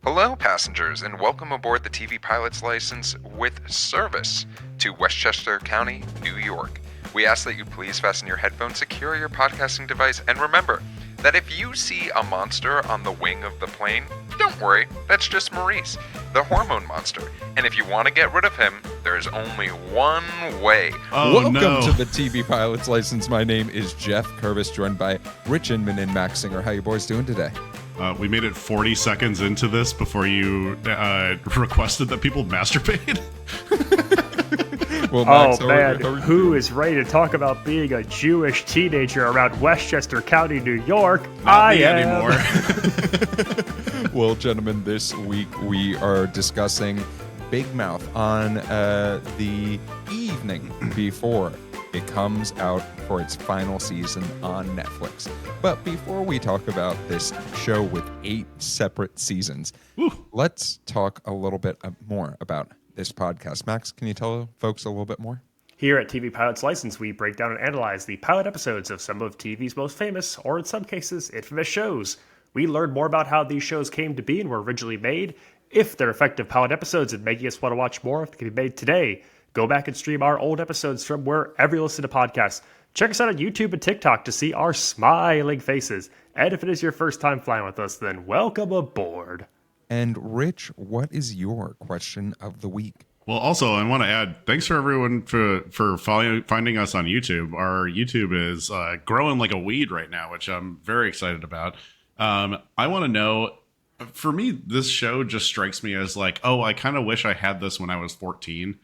Hello, passengers, and welcome aboard the TV Pilot's License with service to Westchester County, New York. We ask that you please fasten your headphones, secure your podcasting device, and remember that if you see a monster on the wing of the plane, don't worry, that's just Maurice, the hormone monster. And if you want to get rid of him, there is only one way. Welcome to the TV Pilot's License. My name is Geoff Kerbis, joined by Rich Inman and Max Singer. How you boys doing today? We made it 40 seconds into this before you requested that people masturbate. Well, Max, who is ready to talk about being a Jewish teenager around Westchester County, New York? Not me anymore. Well, gentlemen, this week we are discussing Big Mouth on the evening before it comes out for its final season on Netflix. But before we talk about this show with 8 separate seasons, let's talk a little bit more about this podcast. Max, can you tell folks a little bit more? Here at TV Pilot's License, we break down and analyze the pilot episodes of some of TV's most famous, or in some cases, infamous shows. We learn more about how these shows came to be and were originally made, if they're effective pilot episodes and making us want to watch more if they can be made today. Go back and stream our old episodes from wherever you listen to podcasts. Check us out on YouTube and TikTok to see our smiling faces. And if it is your first time flying with us, then welcome aboard. And Rich, what is your question of the week? Well, also, I want to add, thanks for everyone for finding us on YouTube. Our YouTube is growing like a weed right now, which I'm very excited about. I want to know, for me, this show just strikes me as like, oh, I kind of wish I had this when I was 14.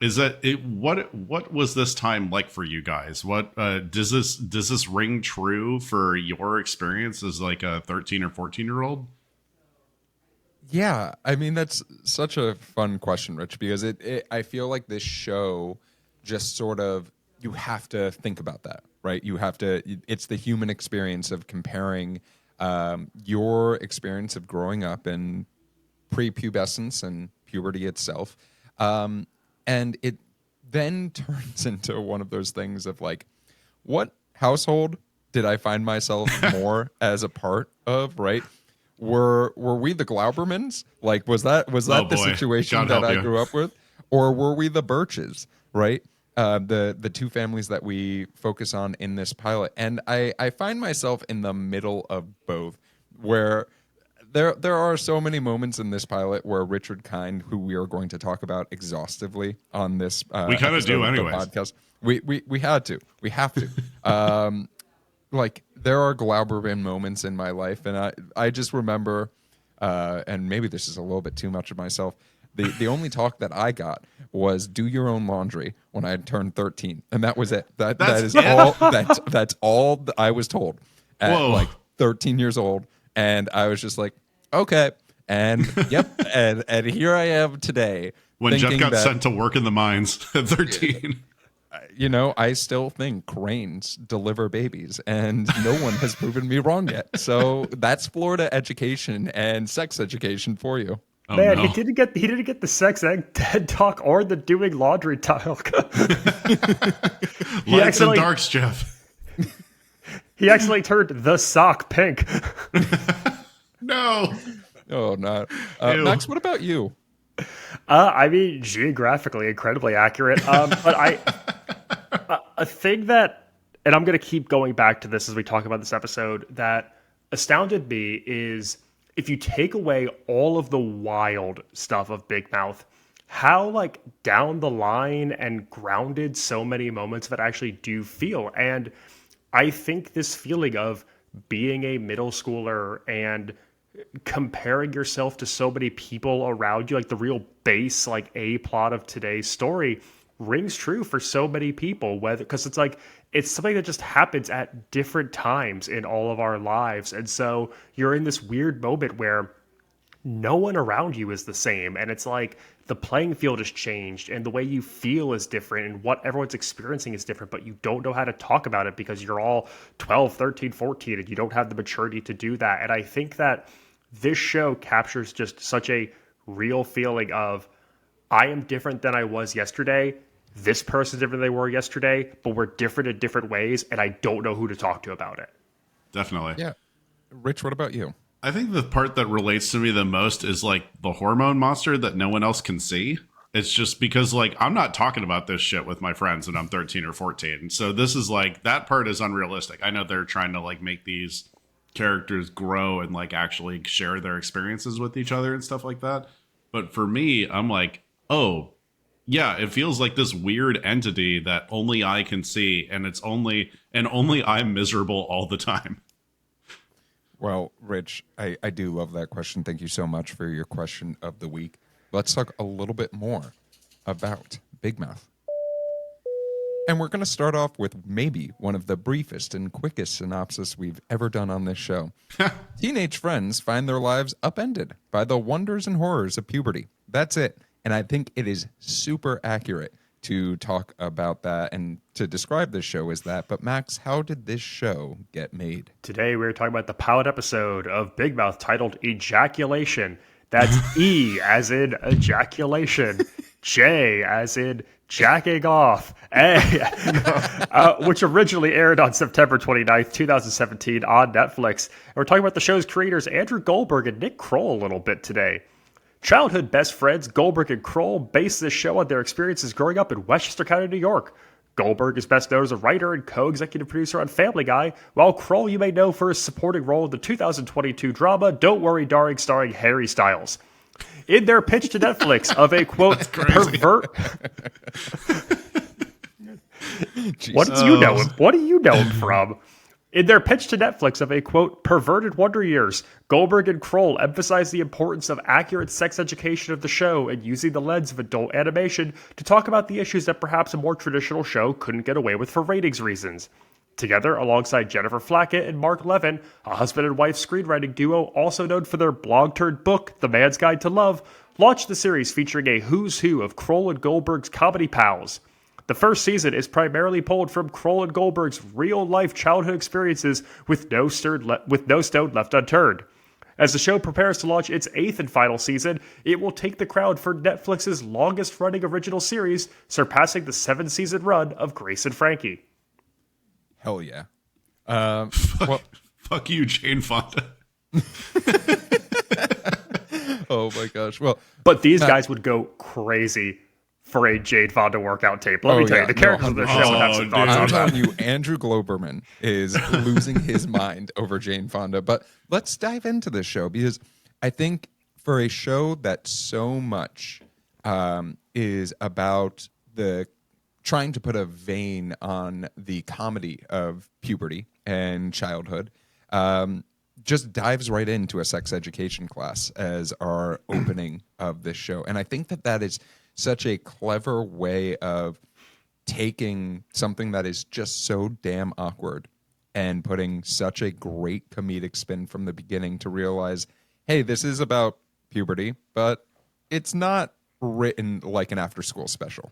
Is that it? What was this time like for you guys? What does this ring true for your experience as like a 13 or 14-year-old? Yeah, I mean, that's such a fun question, Rich, because I feel like this show just sort of, you have to think about that, right? You have to, it's the human experience of comparing your experience of growing up in prepubescence and puberty itself. And it then turns into one of those things of like, what household did I find myself more as a part of, right? Were we the Glaubermans? Like, was that the situation that I grew up with? Or were we the Birches, right? The two families that we focus on in this pilot. And I find myself in the middle of both, where there are so many moments in this pilot where Richard Kind, who we are going to talk about exhaustively on this we kind of do anyways. Podcast, we have to. Like, there are Glauberman moments in my life, and I just remember, and maybe this is a little bit too much of myself, the only talk that I got was do your own laundry when I turned 13, and that was it. That's all I was told at like 13 years old, and I was just like, okay, and yep, and here I am today. When Geoff got sent to work in the mines at 13. You know, I still think cranes deliver babies, and no one has proven me wrong yet. So that's Florida education and sex education for you. Oh, man, no. He didn't get the sex ed talk or the doing laundry talk. Lights and darks, Geoff. He actually turned the sock pink. No. Oh, no. Max, what about you? I mean, geographically incredibly accurate. But a thing that, and I'm going to keep going back to this as we talk about this episode, that astounded me is if you take away all of the wild stuff of Big Mouth, how like down the line and grounded so many moments of it actually do feel. And I think this feeling of being a middle schooler and comparing yourself to so many people around you, like the real base, like A plot of today's story, rings true for so many people, whether because it's like it's something that just happens at different times in all of our lives. And so you're in this weird moment where no one around you is the same, and it's like the playing field has changed and the way you feel is different and what everyone's experiencing is different, but you don't know how to talk about it because you're all 12, 13, 14 and you don't have the maturity to do that. And I think that this show captures just such a real feeling of I am different than I was yesterday. This person's different than they were yesterday, but we're different in different ways, and I don't know who to talk to about it. Definitely. Yeah. Rich, what about you? I think the part that relates to me the most is like the hormone monster that no one else can see. It's just because like I'm not talking about this shit with my friends when I'm 13 or 14. So this is like that part is unrealistic. I know they're trying to like make these characters grow and like actually share their experiences with each other and stuff like that. But for me, I'm like, oh, yeah, it feels like this weird entity that only I can see, and only I'm miserable all the time. Well, Rich, I do love that question. Thank you so much for your question of the week. Let's talk a little bit more about Big Mouth. And we're going to start off with maybe one of the briefest and quickest synopsis we've ever done on this show. Teenage friends find their lives upended by the wonders and horrors of puberty. That's it. And I think it is super accurate to talk about that and to describe this show as that. But Max, how did this show get made? Today we're talking about the pilot episode of Big Mouth titled Ejaculation. That's E as in ejaculation, J as in jacking off, which originally aired on September 29th, 2017 on Netflix. And we're talking about the show's creators Andrew Goldberg and Nick Kroll a little bit today. Childhood best friends Goldberg and Kroll base this show on their experiences growing up in Westchester County, New York. Goldberg is best known as a writer and co-executive producer on Family Guy, while Kroll you may know for his supporting role in the 2022 drama Don't Worry Darling starring Harry Styles. In their pitch to Netflix of a, quote, pervert... What do you know him from? In their pitch to Netflix of a, quote, perverted Wonder Years, Goldberg and Kroll emphasize the importance of accurate sex education of the show and using the lens of adult animation to talk about the issues that perhaps a more traditional show couldn't get away with for ratings reasons. Together, alongside Jennifer Flackett and Mark Levin, a husband and wife screenwriting duo also known for their blog-turned-book, The Man's Guide to Love, launched the series featuring a who's who of Kroll and Goldberg's comedy pals. The first season is primarily pulled from Kroll and Goldberg's real-life childhood experiences with no stone left unturned. As the show prepares to launch its 8th and final season, it will take the crown for Netflix's longest-running original series, surpassing the 7-season run of Grace and Frankie. Hell yeah. Fuck you, Jane Fonda. Oh my gosh. Well, but these guys would go crazy for a Jane Fonda workout tape. Let me tell you, the characters of the show would have some thoughts on I'm that. telling you, Andrew Globerman is losing his mind over Jane Fonda. But let's dive into this show because I think for a show that so much is about the trying to put a vein on the comedy of puberty and childhood, just dives right into a sex education class as our opening of this show. And I think that is such a clever way of taking something that is just so damn awkward and putting such a great comedic spin from the beginning to realize, hey, this is about puberty, but it's not written like an after-school special.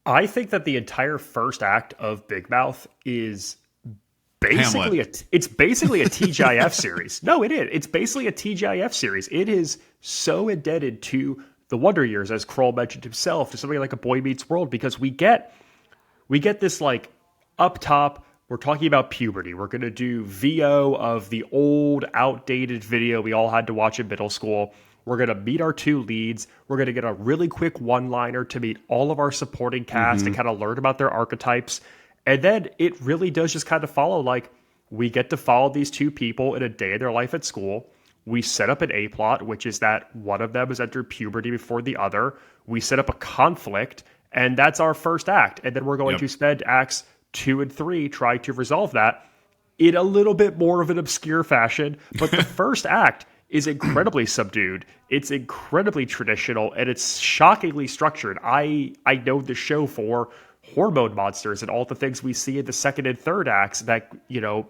I think that the entire first act of Big Mouth is basically it's basically a TGIF series. No, it is. It's basically a TGIF series. It is so indebted to the Wonder Years, as Kroll mentioned himself, to something like A Boy Meets World, because we get this like up top. We're talking about puberty. We're going to do VO of the old, outdated video we all had to watch in middle school. We're going to meet our two leads. We're going to get a really quick one-liner to meet all of our supporting cast and kind of learn about their archetypes. And then it really does just kind of follow, like, we get to follow these two people in a day of their life at school. We set up an A-plot, which is that one of them has entered puberty before the other. We set up a conflict, and that's our first act. And then we're going to spend acts 2 and 3 trying to resolve that in a little bit more of an obscure fashion. But the first act is incredibly subdued. It's incredibly traditional, and it's shockingly structured. I know the show for hormone monsters and all the things we see in the second and third acts that, you know,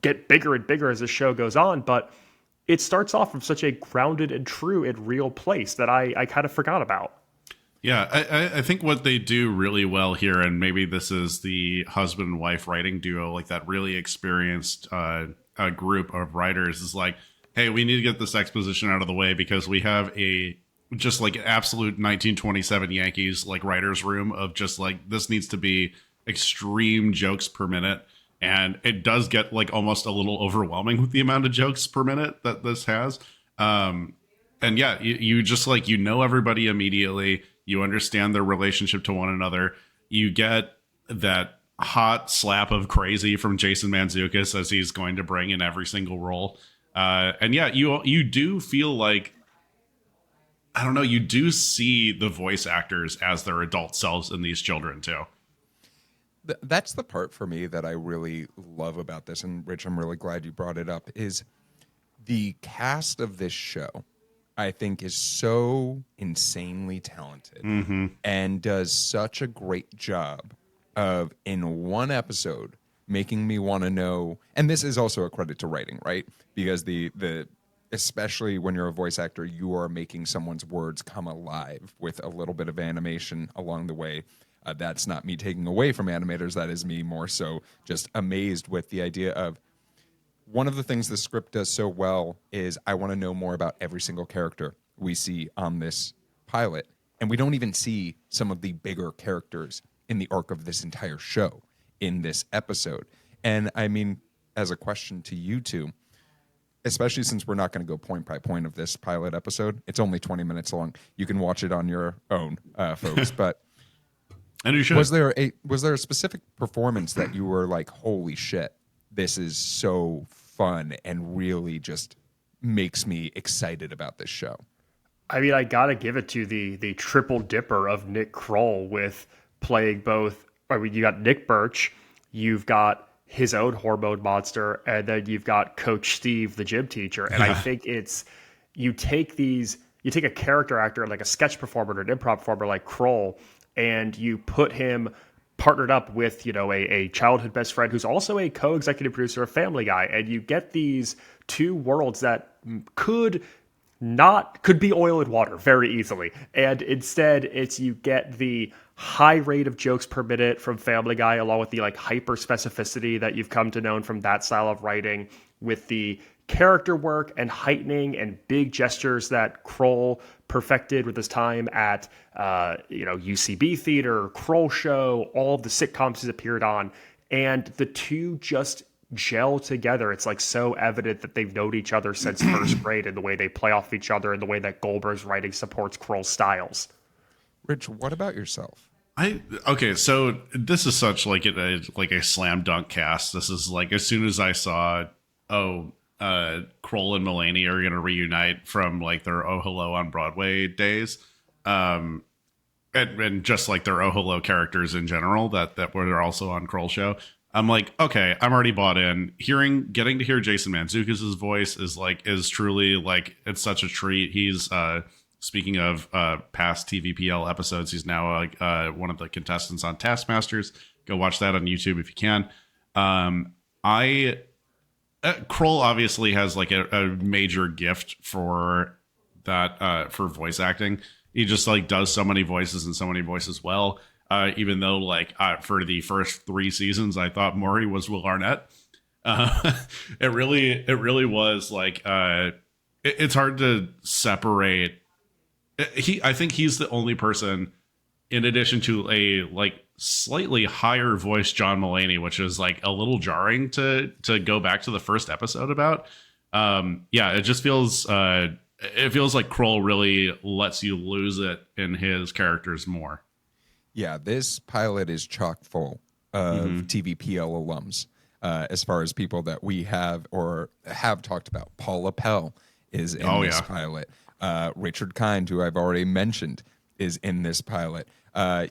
get bigger and bigger as the show goes on. But it starts off from such a grounded and true and real place that I kind of forgot about. Yeah, I think what they do really well here, and maybe this is the husband and wife writing duo, like that really experienced a group of writers, is like, hey, we need to get this exposition out of the way because we have a just like an absolute 1927 Yankees like writer's room of just like, this needs to be extreme jokes per minute. And it does get like almost a little overwhelming with the amount of jokes per minute that this has. And yeah, you just like, you know, everybody immediately, you understand their relationship to one another. You get that hot slap of crazy from Jason Mantzoukas as he's going to bring in every single role. And yeah, you do feel like, I don't know, you do see the voice actors as their adult selves in these children too. That's the part for me that I really love about this. And Rich, I'm really glad you brought it up, is the cast of this show, I think, is so insanely talented and does such a great job of, in one episode, making me want to know. And this is also a credit to writing, right? Because the especially when you're a voice actor, you are making someone's words come alive with a little bit of animation along the way. That's not me taking away from animators. That is me more so just amazed with the idea of, one of the things the script does so well is I want to know more about every single character we see on this pilot. And we don't even see some of the bigger characters in the arc of this entire show in this episode. And I mean, as a question to you two, especially since we're not going to go point by point of this pilot episode, it's only 20 minutes long. You can watch it on your own, folks. But and you should. Was there a specific performance that you were like, holy shit, this is so fun and really just makes me excited about this show? I mean, I gotta give it to the triple dipper of Nick Kroll with playing both. I mean, you got Nick Birch, you've got his own hormone monster, and then you've got Coach Steve, the gym teacher. And I think it's, you take a character actor, like a sketch performer or an improv performer like Kroll, and you put him partnered up with, you know, a childhood best friend who's also a co-executive producer of Family Guy, and you get these two worlds that could be oil and water very easily. And instead you get the high rate of jokes per minute from Family Guy, along with the like hyper specificity that you've come to know from that style of writing, with the character work and heightening and big gestures that Kroll perfected with his time at UCB Theater, Kroll Show, all of the sitcoms he's appeared on. And the two just gel together. It's like so evident that they've known each other since first grade, and the way they play off each other and the way that Goldberg's writing supports Kroll's styles. Rich, what about yourself? Okay, so this is such like a slam dunk cast. This is like, as soon as I saw, Kroll and Mulaney are going to reunite from like their Oh Hello on Broadway days, and just like their Oh Hello characters in general that were also on Kroll Show. I'm like, okay, I'm already bought in. Getting to hear Jason Mantzoukas' voice is truly like, it's such a treat. He's speaking of past TVPL episodes, he's now one of the contestants on Taskmasters. Go watch that on YouTube if you can. Kroll obviously has like a major gift for that, for voice acting. He just like does so many voices and so many voices well. Even though like for the first 3 seasons, I thought Maury was Will Arnett. It really was like, it's hard to separate. I think he's the only person, in addition to a like slightly higher voice John Mulaney, which is like a little jarring to go back to the first episode about. It just feels like Kroll really lets you lose it in his characters more. Yeah, this pilot is chock full of TVPL alums. As far as people that we have or have talked about, Paula Pell is in this pilot. Richard Kind, who I've already mentioned, is in this pilot.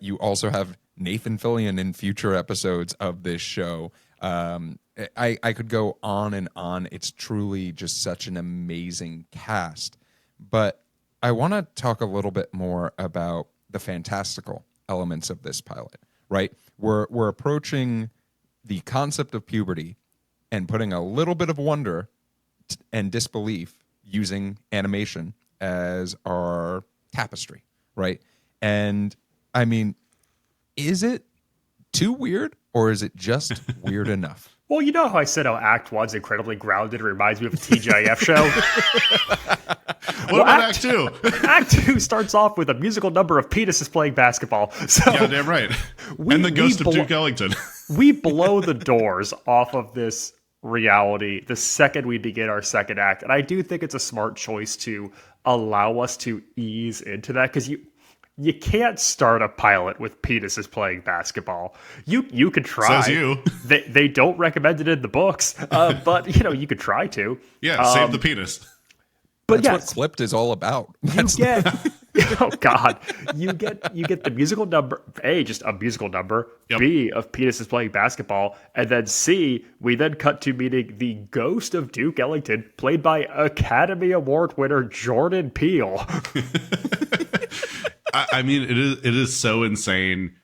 You also have Nathan Fillion in future episodes of this show. I could go on and on. It's truly just such an amazing cast. But I want to talk a little bit more about the fantastical elements of this pilot, right? We're approaching the concept of puberty and putting a little bit of wonder and disbelief using animation as our tapestry, right? And I mean, is it too weird, or is it just weird enough? Well, you know how I said how Act One's incredibly grounded. It reminds me of a TGIF show. What about Act 2? Act 2 starts off with a musical number of penises playing basketball. So Yeah, damn right. And the ghost of Duke Ellington. We blow the doors off of this reality the second we begin our second act. And I do think it's a smart choice to allow us to ease into that, because you can't start a pilot with penises playing basketball. You could try. Says you. They don't recommend it in the books, but you could try to. Yeah, save the penis. But That's what Clipped is all about. you get oh god, you get the musical number. A, just a musical number. Yep. B, of penises playing basketball, and then C, we then cut to meeting the ghost of Duke Ellington, played by Academy Award winner Jordan Peele. I mean, it is so insane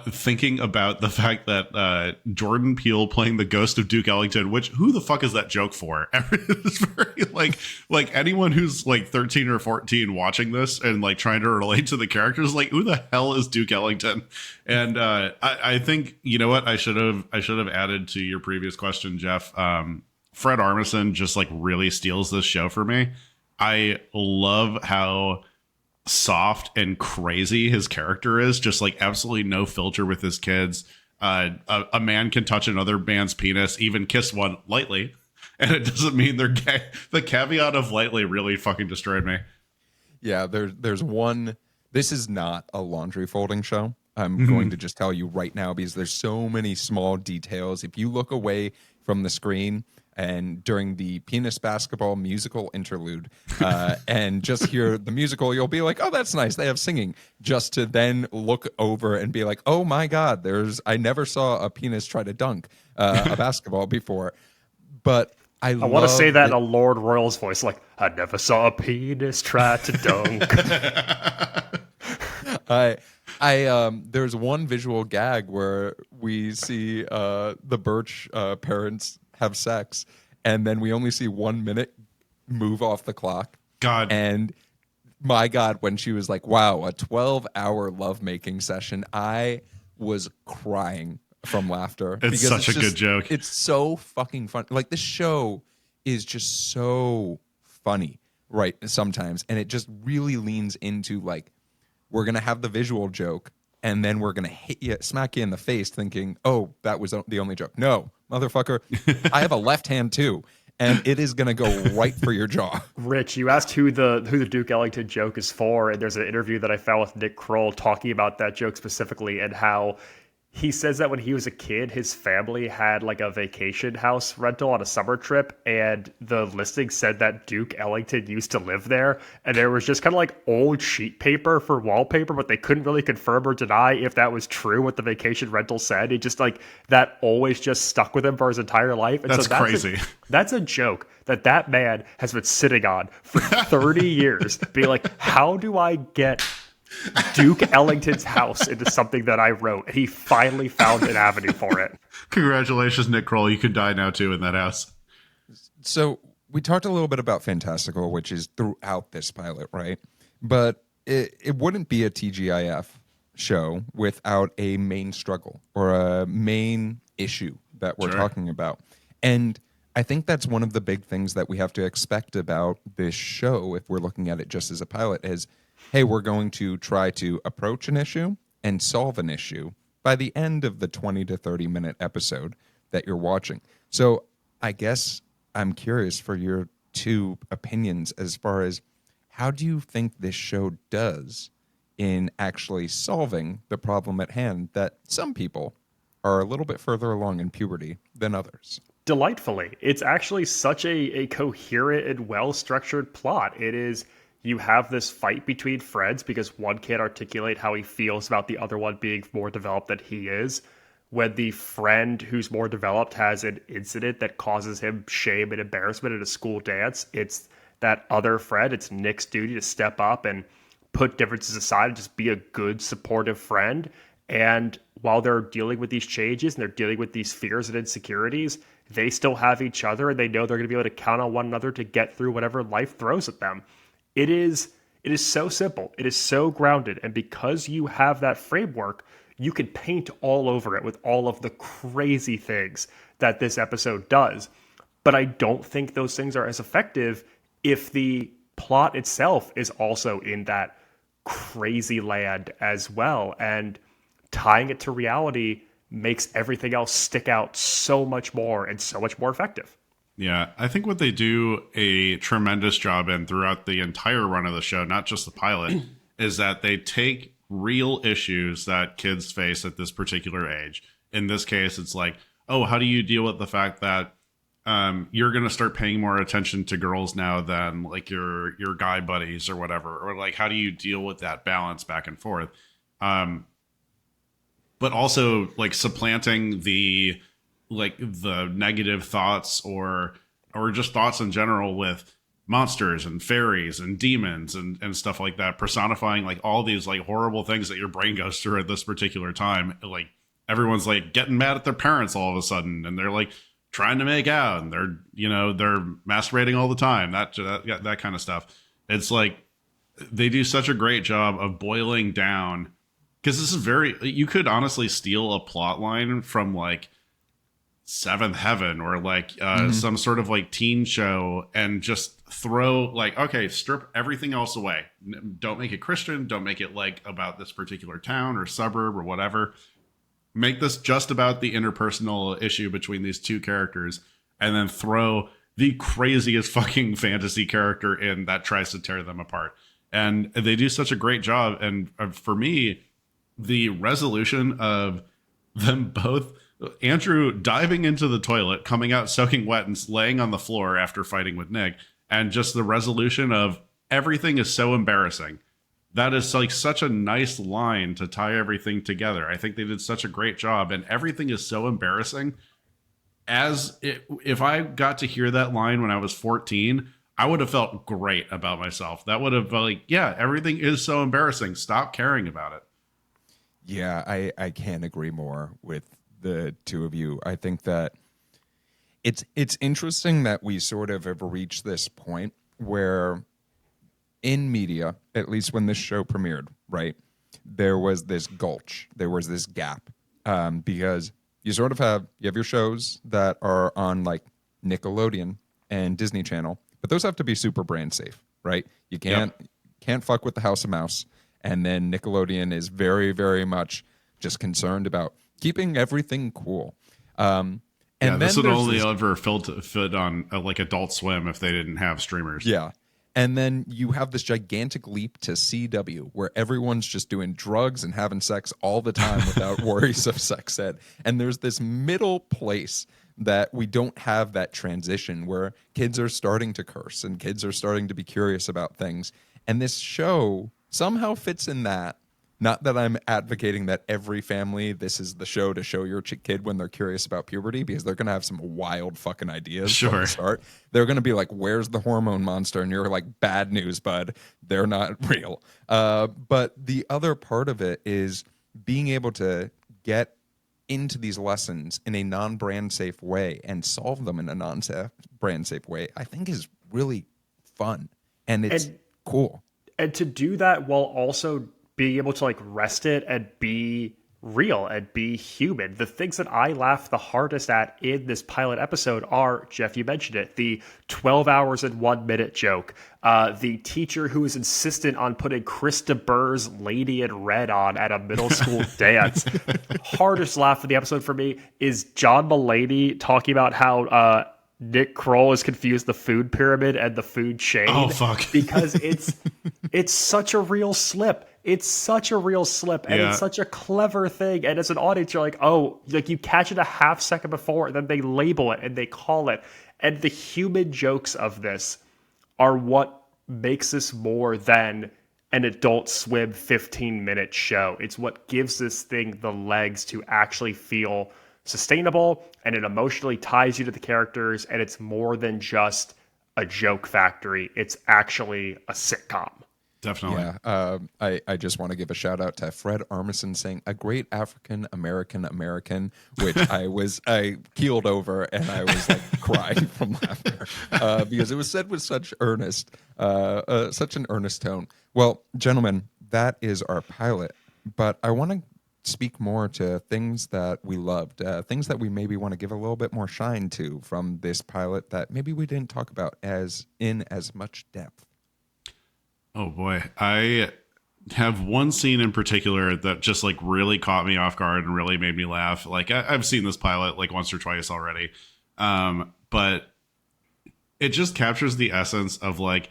thinking about the fact that Jordan Peele playing the ghost of Duke Ellington, which who the fuck is that joke for? It's very like anyone who's like 13 or 14 watching this and like trying to relate to the characters, like who the hell is Duke Ellington? And I think, you know what, I should have added to your previous question, Jeff. Fred Armisen just like really steals this show for me. I love how soft and crazy his character is, just like absolutely no filter with his kids. A man can touch another man's penis, even kiss one lightly, and it doesn't mean they're gay. The caveat of lightly really fucking destroyed me. Yeah, there's one. This is not a laundry folding show. I'm going to just tell you right now, because there's so many small details. If you look away from the screen and during the penis basketball musical interlude and just hear the musical, you'll be like, oh, that's nice, they have singing, just to then look over and be like, oh my god, I never saw a penis try to dunk a basketball before. But I want to say that in a Lord Royals voice, like, I never saw a penis try to dunk. There's one visual gag where we see the Birch parents have sex, and then we only see 1 minute move off the clock. God. And my God, when she was like, wow, a 12-hour lovemaking session, I was crying from laughter. It's such a good joke. It's so fucking fun. Like, this show is just so funny, right, sometimes. And it just really leans into, like, we're going to have the visual joke, and then we're going to smack you in the face thinking, oh, that was the only joke. No, motherfucker, I have a left hand too, and it is going to go right for your jaw. Rich, you asked who the Duke Ellington joke is for, and there's an interview that I found with Nick Kroll talking about that joke specifically, and how he says that when he was a kid, his family had like a vacation house rental on a summer trip, and the listing said that Duke Ellington used to live there, and there was just kind of like old sheet paper for wallpaper, but they couldn't really confirm or deny if that was true what the vacation rental said. It just like that always just stuck with him for his entire life. And that's crazy. That's a joke that man has been sitting on for 30 years, being like, how do I get Duke Ellington's house into something that I wrote? And he finally found an avenue for it. Congratulations, Nick Kroll. You can die now too in that house. So we talked a little bit about Fantastical, which is throughout this pilot, right? But it wouldn't be a TGIF show without a main struggle or a main issue that we're talking about. And I think that's one of the big things that we have to expect about this show, if we're looking at it just as a pilot, is, hey, we're going to try to approach an issue and solve an issue by the end of the 20 to 30 minute episode that you're watching. So I guess I'm curious for your two opinions as far as, how do you think this show does in actually solving the problem at hand that some people are a little bit further along in puberty than others? Delightfully. It's actually such a coherent and well-structured plot. It is, you have this fight between friends because one can't articulate how he feels about the other one being more developed than he is. When the friend who's more developed has an incident that causes him shame and embarrassment at a school dance, it's that other friend, it's Nick's duty to step up and put differences aside and just be a good, supportive friend. And while they're dealing with these changes and they're dealing with these fears and insecurities, they still have each other, and they know they're going to be able to count on one another to get through whatever life throws at them. It is so simple. It is so grounded. And because you have that framework, you can paint all over it with all of the crazy things that this episode does. But I don't think those things are as effective if the plot itself is also in that crazy land as well. And tying it to reality makes everything else stick out so much more and so much more effective. Yeah, I think what they do a tremendous job in throughout the entire run of the show, not just the pilot, is that they take real issues that kids face at this particular age. In this case, it's like, oh, how do you deal with the fact that you're going to start paying more attention to girls now than like your guy buddies or whatever, or like how do you deal with that balance back and forth? But also like supplanting the negative thoughts or just thoughts in general with monsters and fairies and demons and stuff like that, personifying like all these like horrible things that your brain goes through at this particular time. Like everyone's like getting mad at their parents all of a sudden, and they're like trying to make out, and they're masturbating all the time, that kind of stuff. It's like they do such a great job of boiling down, because this is you could honestly steal a plot line from like Seventh Heaven or like some sort of like teen show and just throw like, okay, strip everything else away. Don't make it Christian. Don't make it like about this particular town or suburb or whatever. Make this just about the interpersonal issue between these two characters, and then throw the craziest fucking fantasy character in that tries to tear them apart. And they do such a great job. And for me, the resolution of them both, Andrew diving into the toilet, coming out soaking wet and laying on the floor after fighting with Nick, and just the resolution of everything is so embarrassing. That is like such a nice line to tie everything together. I think they did such a great job, and everything is so embarrassing. If I got to hear that line when I was 14, I would have felt great about myself. That would have like, yeah, everything is so embarrassing. Stop caring about it. Yeah, I can't agree more with the two of you. I think that it's interesting that we sort of have reached this point where in media, at least when this show premiered, right, there was this gulch, there was this gap, because you have your shows that are on like Nickelodeon and Disney Channel, but those have to be super brand safe, right? You can't fuck with the House of Mouse, and then Nickelodeon is very, very much just concerned about keeping everything cool. And this would only ever fit on like Adult Swim if they didn't have streamers. Yeah. And then you have this gigantic leap to CW where everyone's just doing drugs and having sex all the time without worries of sex ed. And there's this middle place that we don't have that transition where kids are starting to curse and kids are starting to be curious about things. And this show somehow fits in that. Not that I'm advocating that every family, this is the show to show your kid when they're curious about puberty, because they're going to have some wild fucking ideas from the start. They're going to be like, where's the hormone monster? And you're like, bad news, bud. They're not real. But the other part of it is being able to get into these lessons in a non-brand safe way and solve them in a non-brand safe way, I think is really fun. And it's cool. And to do that while also being able to like rest it and be real and be human. The things that I laugh the hardest at in this pilot episode are, Geoff, you mentioned it, the 12 hours and 1 minute joke, the teacher who is insistent on putting Krista Burr's Lady in Red on at a middle school dance. Hardest laugh of the episode for me is John Mulaney talking about how Nick Kroll has confused the food pyramid and the food chain. Oh, fuck. Because it's such a real slip. It's such a real slip, and it's such a clever thing. And as an audience, you're like, oh, like you catch it a half second before, and then they label it and they call it. And the human jokes of this are what makes this more than an Adult Swim 15-minute show. It's what gives this thing the legs to actually feel sustainable, and it emotionally ties you to the characters, and it's more than just a joke factory. It's actually a sitcom. Definitely. Yeah. I just want to give a shout out to Fred Armisen saying a great African American, which I keeled over and I was like crying from laughter because it was said with such such an earnest tone. Well, gentlemen, that is our pilot, but I want to speak more to things that we loved, things that we maybe want to give a little bit more shine to from this pilot that maybe we didn't talk about as much depth. Oh boy, I have one scene in particular that just like really caught me off guard and really made me laugh. Like I've seen this pilot like once or twice already, but it just captures the essence of like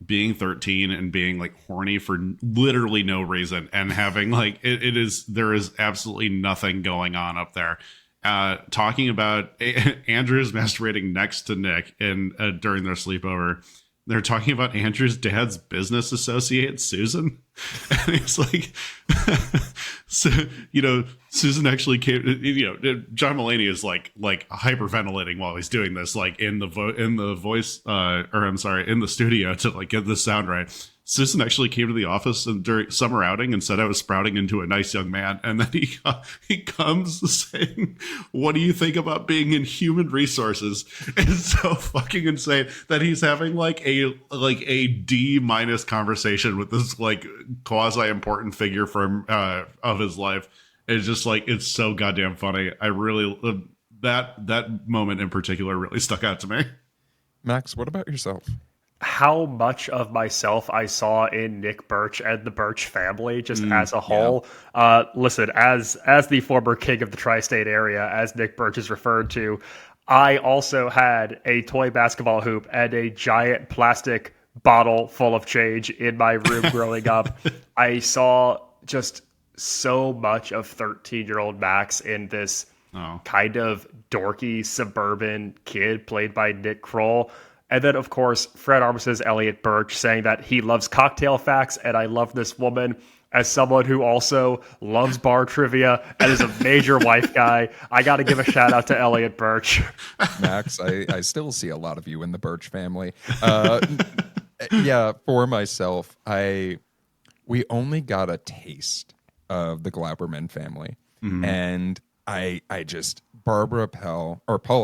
being 13 and being like horny for literally no reason and having like there is absolutely nothing going on up there. Talking about Andrew's masturbating next to Nick in during their sleepover. They're talking about Andrew's dad's business associate, Susan. And it's like, so, Susan actually came, John Mulaney is like hyperventilating while he's doing this, like in the studio to like get the sound right. Susan actually came to the office and during summer outing and said I was sprouting into a nice young man. And then he comes saying, what do you think about being in human resources? It's so fucking insane that he's having like a D- conversation with this like quasi important figure from of his life. It's just like, it's so goddamn funny. I really, that moment in particular really stuck out to me. Max, what about yourself? How much of myself I saw in Nick Birch and the Birch family, just as a whole. Yeah. Listen, as the former king of the tri-state area, as Nick Birch is referred to, I also had a toy basketball hoop and a giant plastic bottle full of change in my room growing up. I saw just so much of 13-year-old Max in this kind of dorky suburban kid played by Nick Kroll. And then, of course, Fred Armisen's Elliot Birch saying that he loves cocktail facts, and I love this woman. As someone who also loves bar trivia and is a major wife guy, I got to give a shout out to Elliot Birch. Max, I still see a lot of you in the Birch family. Yeah, for myself, we only got a taste of the Glaberman family, and I just Paula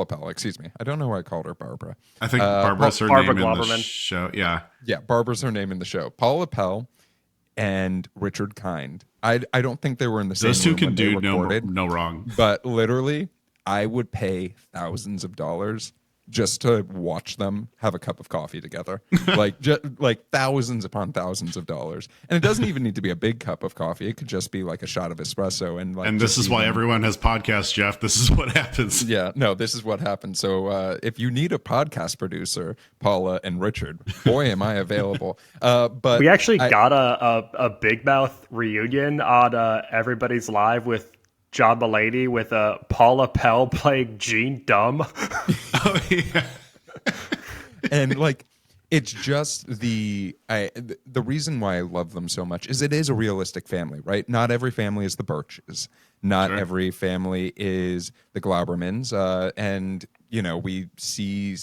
Pell, excuse me. I don't know why I called her Barbara. I think Barbara's her name Glaberman in the show. Yeah, Barbara's her name in the show. Paula Pell and Richard Kind. I don't think they were in the same room. Those two can do no wrong. But literally, I would pay thousands of dollars just to watch them have a cup of coffee together, like thousands upon thousands of dollars. And it doesn't even need to be a big cup of coffee. It could just be like a shot of espresso. And this is why everyone has podcasts, Jeff. This is what happens. Yeah, no, this is what happens. So if you need a podcast producer, Paula and Richard, boy, am I available. But we actually got a Big Mouth reunion on Everybody's Live with John Mulaney with Paula Pell playing Jean Dumb. Oh yeah. And like, it's just the reason why I love them so much is it is a realistic family, right? Not every family is the Birches. Not every family is the Glaubermans. And we see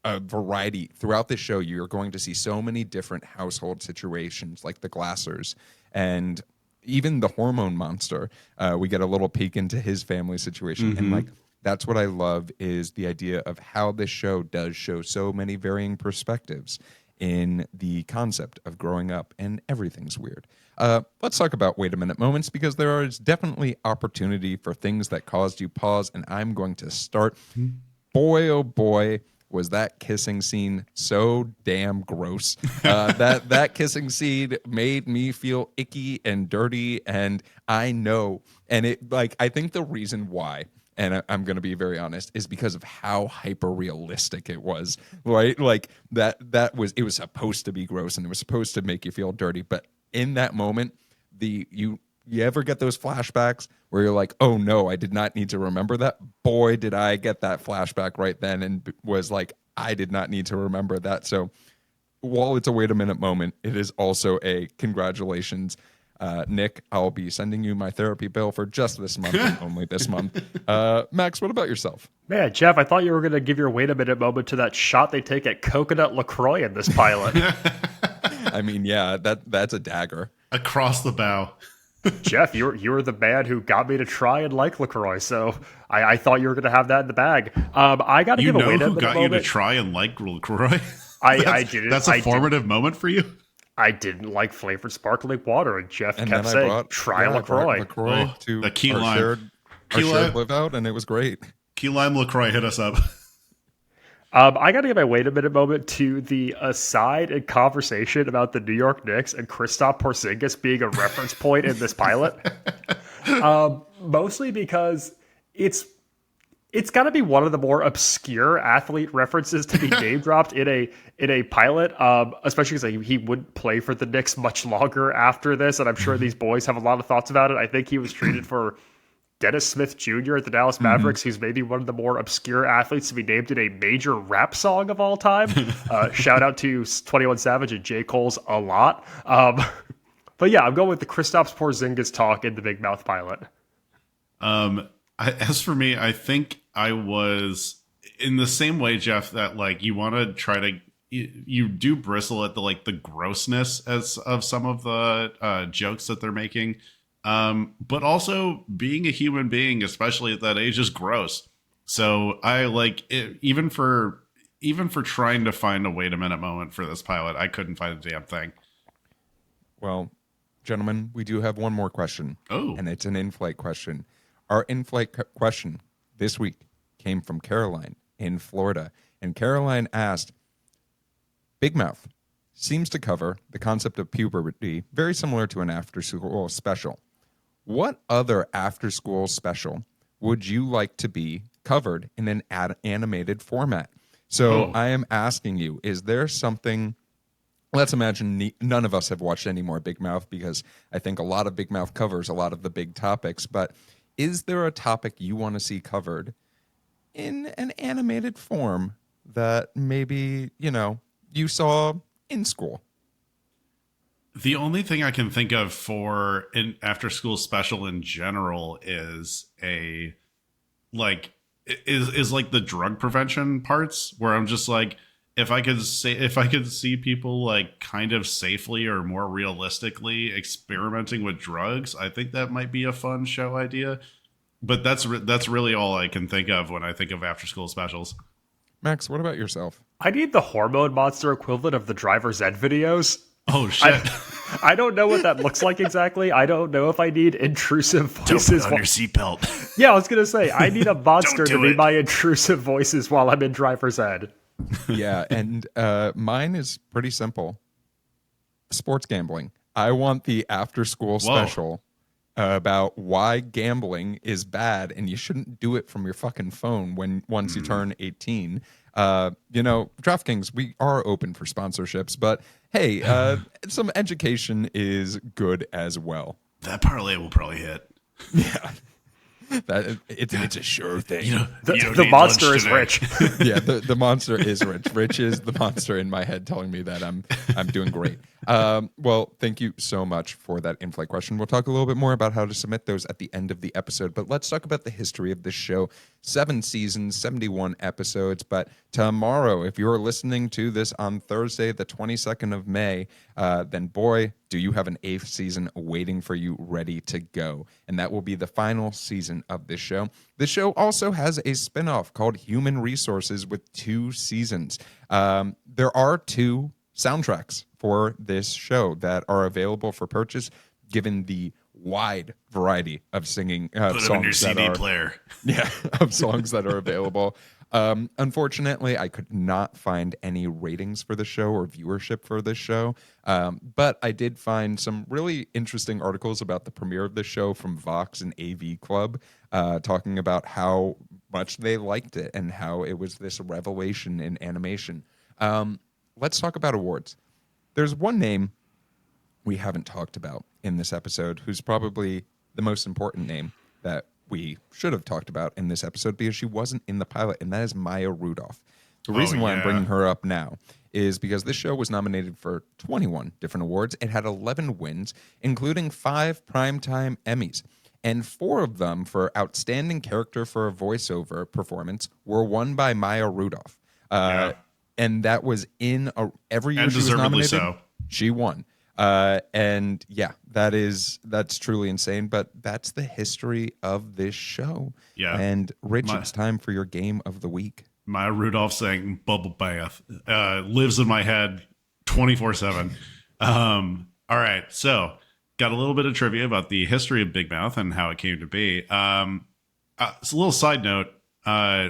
a variety throughout this show. You're going to see so many different household situations, like the Glassers and even the hormone monster. We get a little peek into his family situation. And like, that's what I love is the idea of how this show does show so many varying perspectives in the concept of growing up and everything's weird. Let's talk about wait a minute moments, because there is definitely opportunity for things that caused you pause. And I'm going to start. Boy, oh boy, was that kissing scene so damn gross. That kissing scene made me feel icky and dirty, and I know. And I think the reason why, and I'm going to be very honest, is because of how hyper realistic it was, right? Like it was supposed to be gross and it was supposed to make you feel dirty, but in that moment, you ever get those flashbacks where you're like, oh no, I did not need to remember that? Boy, did I get that flashback right then and was like, I did not need to remember that. So while it's a wait a minute moment, it is also a congratulations. Nick, I'll be sending you my therapy bill for just this month and only this month. Max, what about yourself? Man, Jeff, I thought you were going to give your wait a minute moment to that shot they take at Coconut LaCroix in this pilot. I mean, yeah, that's a dagger. Across the bow. Jeff, you were the man who got me to try and like LaCroix, so I thought you were going to have that in the bag. I got to give a wait a minute moment. You know who got you to try and like LaCroix? I didn't. That's a formative moment for you? I didn't like flavored sparkling water, and Jeff kept saying, try LaCroix. LaCroix to the key our lime. shared live out, and it was great. Key lime LaCroix hit us up. I got to give my wait a minute moment to the aside and conversation about the New York Knicks and Kristaps Porzingis being a reference point in this pilot. Mostly because it's got to be one of the more obscure athlete references to be name dropped in a pilot, especially because he wouldn't play for the Knicks much longer after this, and I'm sure these boys have a lot of thoughts about it. I think he was treated for Dennis Smith Jr. at the Dallas Mavericks, who's maybe one of the more obscure athletes to be named in a major rap song of all time. Shout out to 21 Savage and J. Cole's A Lot. But yeah, I'm going with the Kristaps Porzingis talk in the Big Mouth pilot. As for me, I think I was in the same way, Jeff, that like you want to try to you do bristle at the grossness of some of the jokes that they're making, but also being a human being, especially at that age, is gross. So I like it, even for trying to find a wait a minute moment for this pilot, I couldn't find a damn thing. Well, gentlemen, we do have one more question. Oh, and it's an in-flight question. Our in-flight question this week came from Caroline in Florida. And Caroline asked, Big Mouth seems to cover the concept of puberty very similar to an after-school special. What other after-school special would you like to be covered in an animated format? So I am asking you, is there something... Let's imagine none of us have watched any more Big Mouth because I think a lot of Big Mouth covers a lot of the big topics, but... is there a topic you want to see covered in an animated form that maybe, you saw in school? The only thing I can think of for an after school special in general is the drug prevention parts, where I'm just like, if I could see people like kind of safely or more realistically experimenting with drugs, I think that might be a fun show idea. But that's really all I can think of when I think of after school specials. Max, what about yourself? I need the hormone monster equivalent of the driver's ed videos. Oh shit! I don't know what that looks like exactly. I don't know if I need intrusive voices. Don't put on your seatbelt. Yeah, I was gonna say I need a monster to be my intrusive voices while I'm in driver's ed. Yeah, and mine is pretty simple. Sports gambling. I want the after-school special about why gambling is bad and you shouldn't do it from your fucking phone once you turn 18. DraftKings, we are open for sponsorships, but hey, some education is good as well. That parlay will probably hit. Yeah. It's a sure thing. The monster is rich. Yeah, the monster is rich. Rich is the monster in my head telling me that I'm doing great. Well, thank you so much for that in-flight question. We'll talk a little bit more about how to submit those at the end of the episode, but let's talk about the history of this show. 7 seasons, 71 episodes, but tomorrow, if you're listening to this on Thursday, the 22nd of May, then boy, do you have an 8th season waiting for you ready to go. And that will be the final season of this show. This show also has a spinoff called Human Resources with 2 seasons. There are 2 soundtracks for this show that are available for purchase, given the wide variety of singing songs in your CD player. Yeah, of songs that are available. Unfortunately, I could not find any ratings for the show or viewership for this show, but I did find some really interesting articles about the premiere of the show from Vox and AV Club, talking about how much they liked it and how it was this revelation in animation. Let's talk about awards. There's one name we haven't talked about in this episode who's probably the most important name that we should have talked about in this episode because she wasn't in the pilot, and that is Maya Rudolph. The reason why I'm bringing her up now is because this show was nominated for 21 different awards. It had 11 wins, including 5 Primetime Emmys, and 4 of them for Outstanding Character for a Voiceover Performance were won by Maya Rudolph. And that was in every year she was nominated. So. She won. And yeah, that's truly insane, but that's the history of this show. Yeah. And Rich, it's time for your game of the week. Maya Rudolph saying bubble bath lives in my head 24/7. All right. So got a little bit of trivia about the history of Big Mouth and how it came to be. It's a little side note.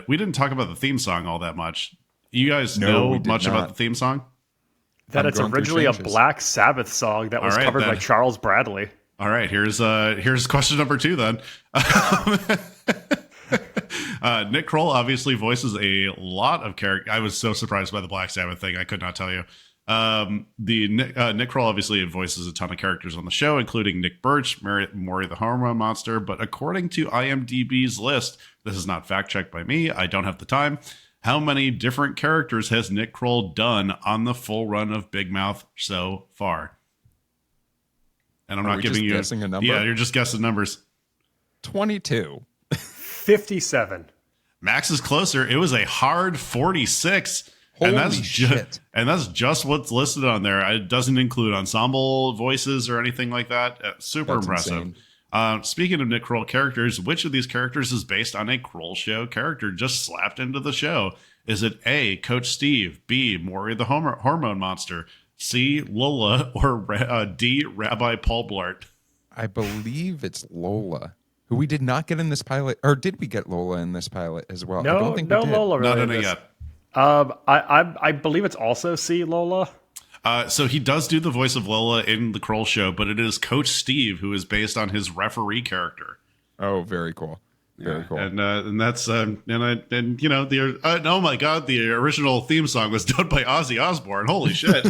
We didn't talk about the theme song all that much. You guys No, know we did much about not. the theme song? That I'm it's going through originally a changes. Black Sabbath song that was All right, covered by then. Charles Bradley. All right, here's question number 2 then. Nick Kroll obviously voices a lot of characters. I was so surprised by the Black Sabbath thing. I could not tell you. Nick Kroll obviously voices a ton of characters on the show, including Nick Birch, Maury the Hormone Monster. But according to IMDb's list, this is not fact checked by me. I don't have the time. How many different characters has Nick Kroll done on the full run of Big Mouth so far? And I'm Are not we giving just you guessing a number? Yeah, you're just guessing numbers. 22. 57. Max is closer. It was a hard 46. Holy and that's shit. And that's just what's listed on there. It doesn't include ensemble voices or anything like that. Super That's impressive. insane. Speaking of Nick Kroll characters, which of these characters is based on a Kroll show character just slapped into the show? Is it A, Coach Steve, B, Maury the Hormone Monster, C, Lola, or D, Rabbi Paul Blart? I believe it's Lola, who we did not get in this pilot. Or did we get Lola in this pilot as well? I No, don't think no we did. Lola really. Not in in it this. yet. I believe it's also C, Lola. So he does do the voice of Lola in the Kroll show, but it is Coach Steve who is based on his referee character. Oh, very cool. Very cool. And that's oh my god, the original theme song was done by Ozzy Osbourne. Holy shit!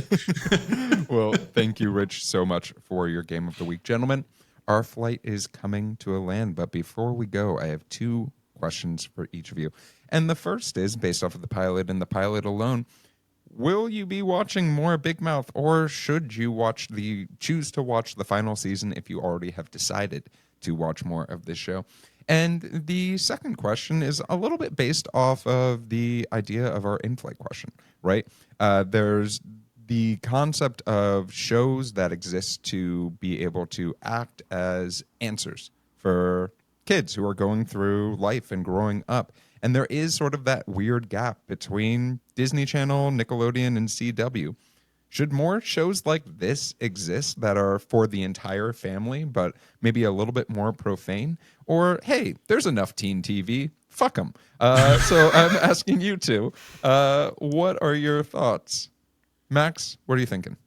Well, thank you, Rich, so much for your game of the week, gentlemen. Our flight is coming to a land, but before we go, I have 2 questions for each of you. And the first is based off of the pilot and the pilot alone. Will you be watching more Big Mouth, or should you choose to watch the final season if you already have decided to watch more of this show? And the second question is a little bit based off of the idea of our in-flight question, right? There's the concept of shows that exist to be able to act as answers for kids who are going through life and growing up. And there is sort of that weird gap between Disney Channel, Nickelodeon, and CW. Should more shows like this exist that are for the entire family, but maybe a little bit more profane? Or, hey, there's enough teen TV. Fuck them. So I'm asking you two, what are your thoughts? Max, what are you thinking?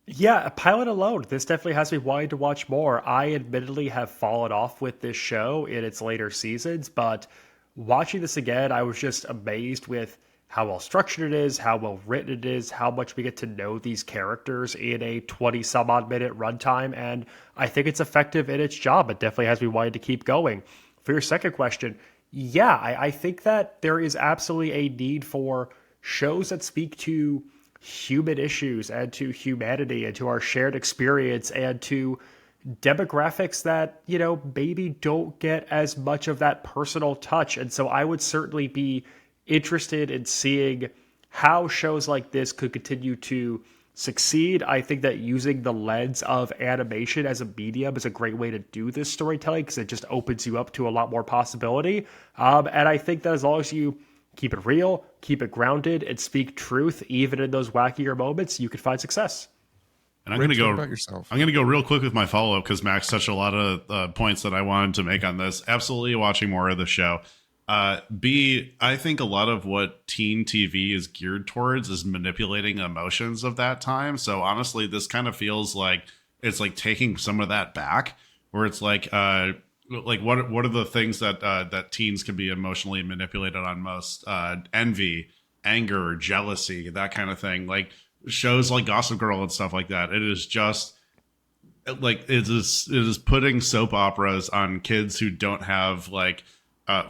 Yeah, a pilot alone. This definitely has me wanting to watch more. I admittedly have fallen off with this show in its later seasons, but watching this again, I was just amazed with how well structured it is, how well written it is, how much we get to know these characters in a 20-some-odd minute runtime, and I think it's effective in its job. It definitely has me wanting to keep going. For your second question, yeah, I think that there is absolutely a need for shows that speak to human issues and to humanity and to our shared experience and to demographics that, maybe don't get as much of that personal touch. And so I would certainly be interested in seeing how shows like this could continue to succeed. I think that using the lens of animation as a medium is a great way to do this storytelling because it just opens you up to a lot more possibility. And I think that as long as you keep it real, keep it grounded, and speak truth, even in those wackier moments, you could find success. And I'm Rich, going what about yourself? to go real quick with my follow up because Max touched a lot of points that I wanted to make on this. Absolutely watching more of the show. B, I think a lot of what teen TV is geared towards is manipulating emotions of that time. So honestly, this kind of feels like it's like taking some of that back, where it's like what are the things that teens can be emotionally manipulated on most? Envy, anger, jealousy, that kind of thing. Like shows like Gossip Girl and stuff like that. It is just like it is putting soap operas on kids who don't have like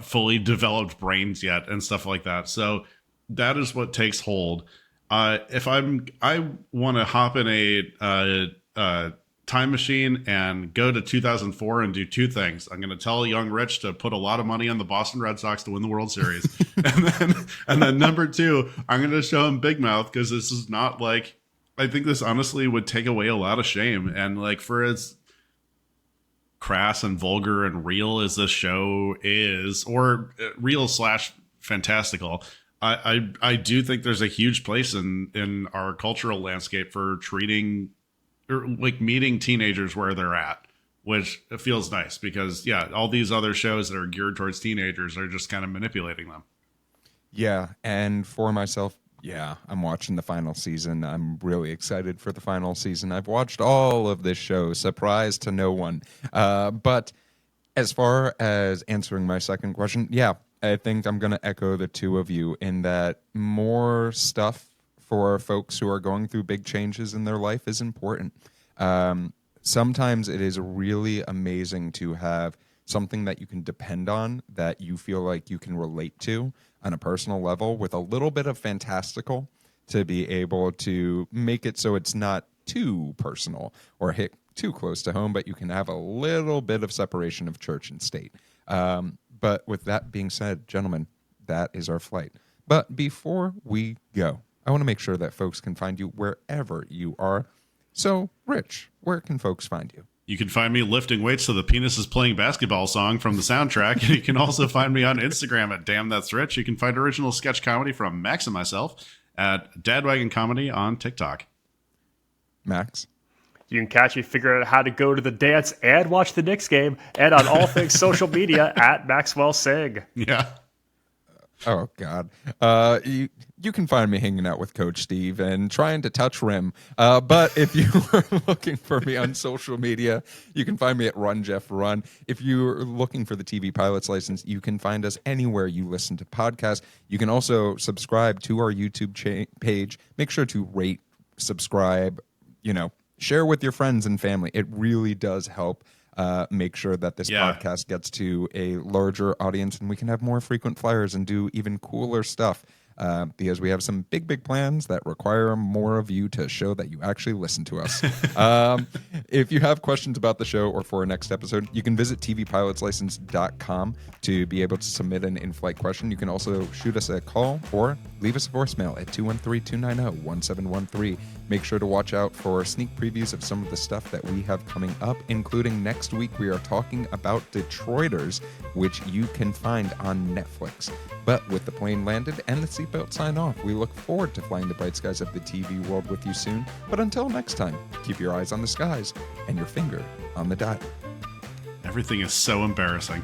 fully developed brains yet and stuff like that. So that is what takes hold. If I want to hop in a time machine and go to 2004 and do 2 things. I'm going to tell young Rich to put a lot of money on the Boston Red Sox to win the World Series. and then number 2, I'm going to show him Big Mouth because this is not like, I think this honestly would take away a lot of shame. And like for as crass and vulgar and real as this show is, or real / fantastical, I do think there's a huge place in our cultural landscape for treating or like meeting teenagers where they're at, which feels nice because all these other shows that are geared towards teenagers are just kind of manipulating them. Yeah, and for myself, yeah, I'm watching the final season. I'm really excited for the final season. I've watched all of this show, surprise to no one. But as far as answering my second question, yeah, I think I'm going to echo the two of you in that more stuff for folks who are going through big changes in their life is important. Sometimes it is really amazing to have something that you can depend on, that you feel like you can relate to on a personal level with a little bit of fantastical to be able to make it so it's not too personal or hit too close to home, but you can have a little bit of separation of church and state. But with that being said, gentlemen, that is our flight. But before we go, I want to make sure that folks can find you wherever you are. So, Rich, where can folks find you? You can find me lifting weights to the Penis is Playing Basketball song from the soundtrack. And you can also find me on Instagram at Damn That's Rich. You can find original sketch comedy from Max and myself at Dadwagon Comedy on TikTok. Max? You can catch me figuring out how to go to the dance and watch the Knicks game, and on all things social media at Maxwell Sig. Yeah. Oh, God. You can find me hanging out with Coach Steve and trying to touch rim. But if you are looking for me on social media, you can find me at Run Jeff Run. If you're looking for the TV Pilot's License, you can find us anywhere you listen to podcasts. You can also subscribe to our YouTube page. Make sure to rate, subscribe, share with your friends and family. It really does help make sure that this podcast gets to a larger audience and we can have more frequent flyers and do even cooler stuff because we have some big plans that require more of you to show that you actually listen to us. If you have questions about the show or for our next episode, you can visit tvpilotslicense.com to be able to submit an in-flight question. You can also shoot us a call or leave us a voicemail at 213-290-1713. Make sure to watch out for sneak previews of some of the stuff that we have coming up, including next week we are talking about Detroiters, which you can find on Netflix. But with the plane landed and the seatbelt sign off, we look forward to flying the bright skies of the TV world with you soon. But until next time, keep your eyes on the skies and your finger on the dial. Everything is so embarrassing.